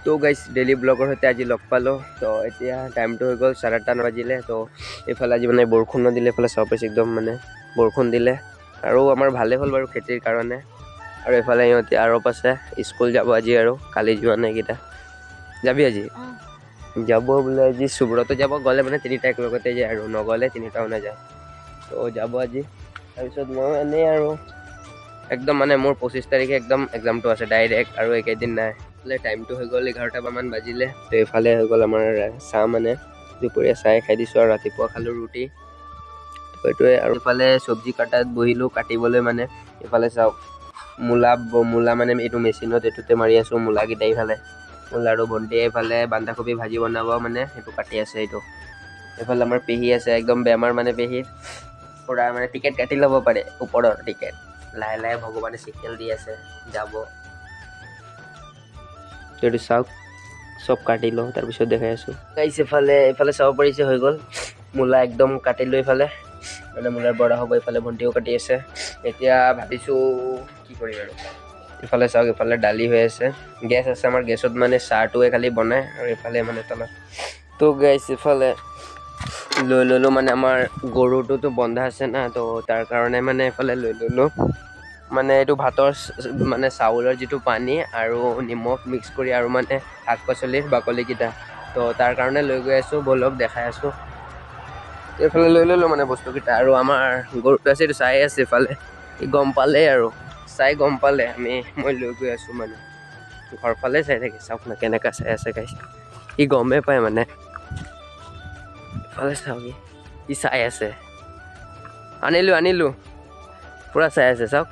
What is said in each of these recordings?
তো guys daily ব্লগৰ সৈতে আজি লগ পালোঁ। তো এতিয়া টাইমটো হৈ গ'ল 8:30 বাজিলে। তো এইফালে আজি মানে বৰষুণ দিলে, এইফালে চাব পাইছে একদম মানে বৰষুণ দিলে আৰু আমাৰ ভালেই হ'ল বাৰু খেতিৰ কাৰণে। আৰু এইফালে সিহঁতি আৰৱ আছে, স্কুল যাব আজি আৰু কালি যোৱা নাই এইকেইটা। যাবি আজি? যাব বোলে আজি। সুব্ৰতো যাব, গ'লে মানে তিনিটা একেলগতে যায় আৰু নগ'লে তিনিটাও নাযায়। তো যাব আজি। তাৰপিছত মই এনেই আৰু একদম মানে মোৰ 25 তাৰিখে একদম এক্সামটো আছে ডাইৰেক্ট, আৰু একেদিন নাই। টাইমটো হৈ গ'ল 11টামান বাজিলে। তো এইফালে হৈ গ'ল আমাৰ চাহ, মানে দুপৰীয়া চাই খাই দিছোঁ আৰু ৰাতিপুৱা খালোঁ ৰুটি। তো এইটোৱে আৰু এইফালে চব্জি কাটাত বহিলোঁ কাটিবলৈ। মানে এইফালে চাওক মূলা মানে এইটো মেচিনত এইটোতে মাৰি আছোঁ মূলাকেইটা। এইফালে মূলা আৰু ভণ্টিয়ে এইফালে বন্ধাকবি ভাজি বনাব, মানে সেইটো কাটি আছে এইটো। এইফালে আমাৰ পেহী আছে, একদম বেমাৰ মানে পেহীৰ পুৰা মানে টিকেট কাটি ল'ব পাৰে ওপৰৰ টিকেট। লাহে লাহে ভগৱানে চিগনেল দি আছে যাব। এইটো চাওক, চব কাটি লওঁ তাৰপিছত দেখাই আছোঁ। গাইছ এইফালে চাব পাৰিছে হৈ গ'ল মূলা একদম কাটিলোঁ। এইফালে মানে মূলাৰ বৰা হ'ব। এইফালে ভণ্টিও কাটি আছে। এতিয়া ভাবিছোঁ কি কৰিম আৰু। ইফালে চাওক, ইফালে দালি হৈ আছে, গেছ আছে আমাৰ। গেছত মানে চাহটোৱে খালি বনায় আৰু এইফালে মানে তলত। তো গাইছ ইফালে লৈ ল'লোঁ, মানে আমাৰ গৰুটোতো বন্ধা আছে না, তো তাৰ কাৰণে মানে এইফালে লৈ ল'লোঁ। মানে এইটো ভাতৰ মানে চাউলৰ যিটো পানী আৰু নিমখ মিক্স কৰি, আৰু মানে শাক পাচলিৰ বাকলিকেইটা, তো তাৰ কাৰণে লৈ গৈ আছোঁ। বলক দেখাই আছোঁ। এইফালে লৈ ল'লোঁ মানে বস্তুকেইটা। আৰু আমাৰ গৰুটো আছে, এইটো চাই আছে এইফালে। গম পালেই আৰু গম পালে মই লৈ গৈ আছোঁ। মানে ঘৰ ফালে চাই থাকে, চাওক না কেনেকা চাই আছে গাইছ। সি গমেই পায় মানে। ইফালে চাওক, সি চাই আছে। আনিলোঁ পুৰা চাই আছে, চাওক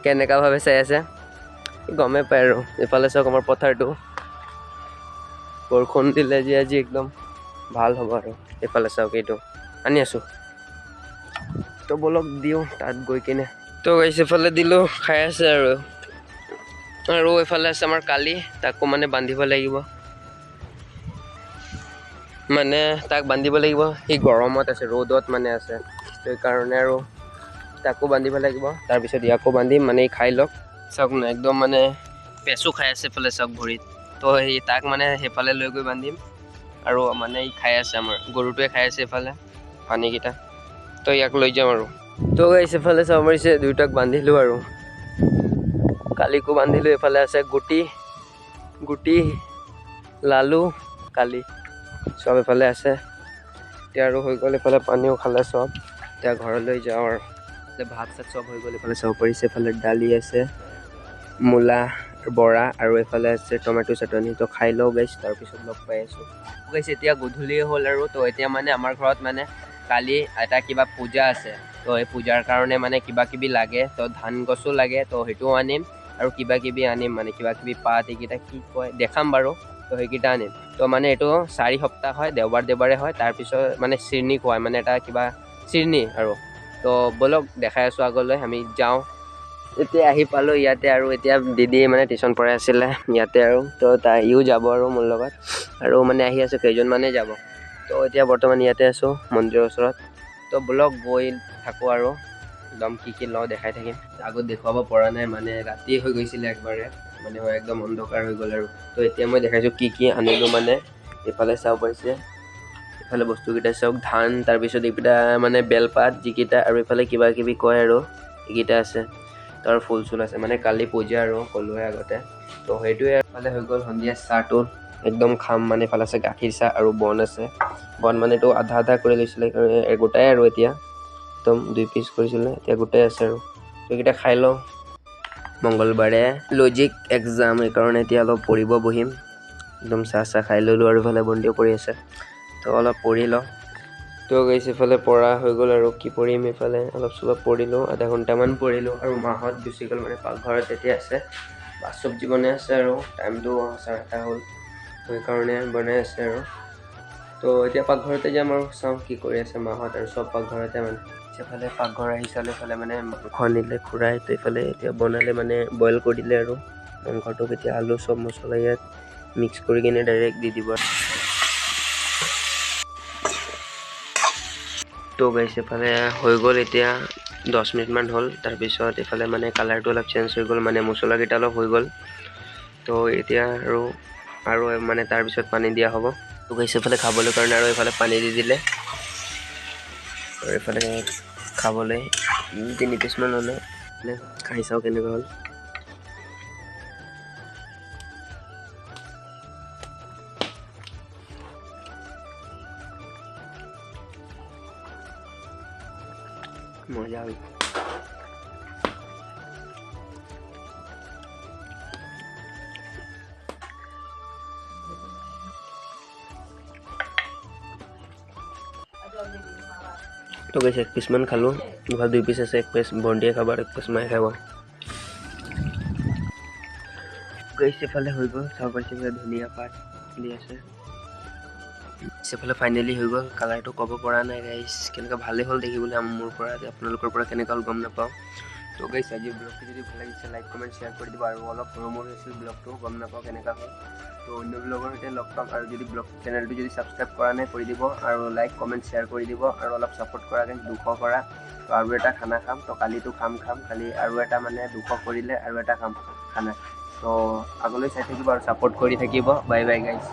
কেনেকা ভাৱে চাই আছে। গমেই পায় আৰু। এইফালে চাওক আমাৰ পথাৰটো, বৰষুণ দিলে যে আজি একদম ভাল হ'ব আৰু। এইফালে চাওক, এইটো আনি আছোঁ। তো বলক দিওঁ তাত গৈ কিনে। তো গাইছ এইফালে দিলোঁ, খাই আছে আৰু এইফালে আছে আমাৰ কালি, তাকো মানে বান্ধিব লাগিব। মানে তাক বান্ধিব লাগিব, সি গৰমত আছে, ৰ'দত মানে আছে। সেইকাৰণে আৰু তাকো বান্ধিব লাগিব। তাৰপিছত ইয়াকো বান্ধিম, মানে খাই লওক। চাওক না একদম মানে পেচু খাই আছে এইফালে চাওক ভৰিত। তো তাক মানে সেইফালে লৈ গৈ বান্ধিম। আৰু মানে ই খাই আছে, আমাৰ গৰুটোৱে খাই আছে এইফালে পানীকেইটা। তো ইয়াক লৈ যাম আৰু। তো গাইছ এইফালে চাব পাৰিছে দুয়োটাক বান্ধিলোঁ আৰু কালিকো বান্ধিলোঁ। এইফালে আছে গুটি লালু কালি চব এইফালে আছে। এতিয়া আৰু হৈ গ'ল। এইফালে পানীও খালে চব। এতিয়া ঘৰলৈ যাওঁ আৰু। ভাত চাত চব হৈ গ'ল। এইফালে চাব পাৰিছে, এইফালে দালি আছে, মূলা বৰা, আৰু এইফালে আছে টমেটো চাটনি। তো খাই লওঁ গাইছ, তাৰপিছত লগ পাই আছোঁ গাইছ। এতিয়া গধূলিয়ে হ'ল আৰু। তো এতিয়া মানে আমাৰ ঘৰত মানে কালি এটা কিবা পূজা আছে। তো এই পূজাৰ কাৰণে মানে কিবা কিবি লাগে। তো ধান গছো লাগে, তো সেইটোও আনিম। আৰু কিবা কিবি আনিম, মানে কিবা কিবি পাত, এইকেইটা কি কয় দেখাম বাৰু। তো সেইকেইটা আনিম। তো মানে এইটো 4 সপ্তাহ হয়, দেওবাৰে হয়। তাৰপিছত মানে চিৰণি খুৱাই, মানে এটা কিবা চিৰণি আৰু। তো বলক দেখাই আছোঁ আগলৈ, আমি যাওঁ। এতিয়া আহি পালোঁ ইয়াতে, আৰু এতিয়া দিদি মানে টিউশ্যন পঢ়াই আছিলে ইয়াতে আৰু। তো ইও যাব আৰু মোৰ লগত, আৰু মানে আহি আছোঁ, কেইজনমানেই যাব। তো এতিয়া বৰ্তমান ইয়াতে আছোঁ মন্দিৰৰ ওচৰত। তো বলক গৈ থাকোঁ আৰু একদম কি লওঁ দেখাই থাকিম। আগত দেখুৱাব পৰা নাই, মানে ৰাতি হৈ গৈছিলে একবাৰে, মানে একদম অন্ধকাৰ হৈ গ'ল আৰু। তো এতিয়া মই দেখাইছোঁ কি আনিলোঁ। মানে এইফালে চাব পাৰিছে, এইফালে বস্তুকেইটা চাওক, ধান, তাৰপিছত এইকেইটা মানে বেলপাত যিকেইটা, আৰু এইফালে কিবা কিবি কয় আৰু এইকেইটা আছে। তাৰ ফুল চুল আছে, মানে কালি পূজা আৰু ক'লোৱে আগতে। তো সেইটোৱে এইফালে হৈ গ'ল সন্ধিয়া চাহটো একদম খাম। মানে এইফালে আছে গাখীৰ চাহ আৰু বন আছে। বন মানে এইটো আধা কৰি লৈছিলে, গোটাই আৰু এতিয়া একদম 2 পিচ কৰিছিলে, এতিয়া গোটেই আছে আৰু। এইকেইটা খাই লওঁ। মংগলবাৰে লজিক এক্সাম, সেইকাৰণে এতিয়া অলপ পঢ়িব বহিম। একদম চাহ খাই ল'লোঁ, আৰু ইফালে ভণ্টিও পঢ়ি আছে। তো অলপ পঢ়ি লওঁ। তো গাইছ এইফালে পঢ়া হৈ গ'ল আৰু কি পঢ়িম। এইফালে অলপ চলপ পঢ়িলোঁ, আধা ঘণ্টামান পঢ়িলোঁ। আৰু মাহঁত গুচি গ'ল, মানে পাকঘৰত এতিয়া আছে, ভাত চব্জি বনাই আছে। আৰু টাইমটো 8:30 হ'ল, তো সেইকাৰণে বনাই আছে আৰু। তো এতিয়া পাকঘৰতে যাম আৰু চাওঁ কি কৰি আছে মাহঁত, আৰু চব পাকঘৰতে মানে। সেইফালে পাকঘৰ আহি চালে, এইফালে মানে মাংস আনিলে খুৰাই। তো এইফালে এতিয়া বনালে, মানে বইল কৰি দিলে আৰু মাংসটোক। এতিয়া আলু চব মছলা ইয়াত মিক্স কৰি কিনে ডাইৰেক্ট দি দিব। তো গাইছ এইফালে হৈ গ'ল এতিয়া 10 মিনিটমান হ'ল। তাৰপিছত এইফালে মানে কালাৰটো অলপ চেঞ্জ হৈ গ'ল, মানে মছলাকেইটা অলপ হৈ গ'ল। তো এতিয়া আৰু আৰু মানে তাৰপিছত পানী দিয়া হ'ব। তো গাইছ এইফালে খাবলৈ কাৰণে আৰু এইফালে পানী দি দিলে আৰু এইফালে খাবলৈ 3 পিচমান হ'লে খাই চাওঁ কেনেকুৱা হ'ল। মজা হ'ল। তো গাইছ 1 পিচমান খালোঁ, ইফালে 2 পিচ আছে, 1 পিচ ভণ্টিয়ে খাব আৰু 1 পিচ মায়ে খাব। গাইছ এইফালে হৈ গ'ল, চাব পাৰিছে ধুনীয়া পাত দি আছে। সেফালে ফাইনেলি হৈ গ'ল, কালাৰটো ক'ব পৰা নাই গাইছ কেনেকুৱা, ভালেই হ'ল দেখিবলৈ মোৰ পৰা, আপোনালোকৰ পৰা কেনেকুৱা হ'ল গম নাপাওঁ। তো গাইছ আজি ব্লগটো যদি ভাল লাগিছে লাইক কমেণ্ট শ্বেয়াৰ কৰি দিব, আৰু অলপ সৰু হৈছিল ব্লগটো, গম নাপাওঁ কেনেকুৱা হ'ল। তো অন্য ব্লগৰ সৈতে লগ পাম, আৰু যদি চেনেলটো যদি ছাবস্ক্ৰাইব কৰা নাই কৰি দিব, আৰু লাইক কমেণ্ট শ্বেয়াৰ কৰি দিব, আৰু অলপ ছাপোৰ্ট কৰা গাইছ, 200 কৰা। তো আৰু এটা খানা খাম, তো কালিতো খাম কালি আৰু এটা মানে 200 কৰিলে আৰু এটা খাম খানা। তো আগলৈ চাই থাকিব আৰু ছাপোৰ্ট কৰি থাকিব। বাই বাই গাইছ।